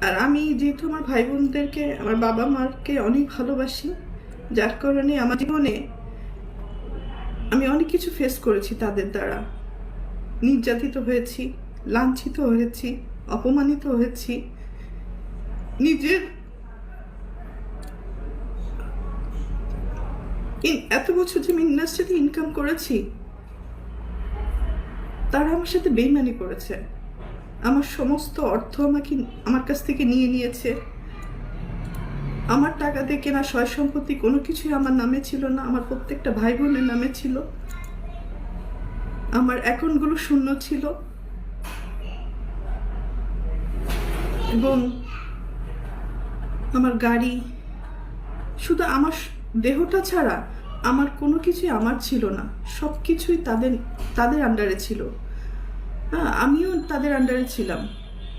আর আমি যেহেতু আমার ভাই বোনদেরকে, আমার বাবা মাকে অনেক ভালোবাসি, যার কারণে আমার জীবনে আমি অনেক কিছু ফেস করেছি তাদের দ্বারা। নির্যাতিত হয়েছি, লাঞ্ছিত হয়েছি, অপমানিত হয়েছি। নিজের এত বছর যে আমি ইন্ডাস্ট্রিতে ইনকাম করেছি, তারা আমার সাথে বেইমানি করেছে। আমার সমস্ত অর্থ আমার কাছ থেকে নিয়ে নিয়েছে। আমার টাকা দিয়ে কেনা সয় সম্পত্তি কোনো কিছুই আমার নামে ছিল না, আমার প্রত্যেকটা ভাই বোনের নামে ছিল। আমার অ্যাকাউন্টগুলো শূন্য ছিল এবং আমার গাড়ি, শুধু আমার দেহটা ছাড়া আমার কোনো কিছুই আমার ছিল না। সব কিছুই তাদের আন্ডারে ছিল। হ্যাঁ, আমিও তাদের আন্ডারে ছিলাম।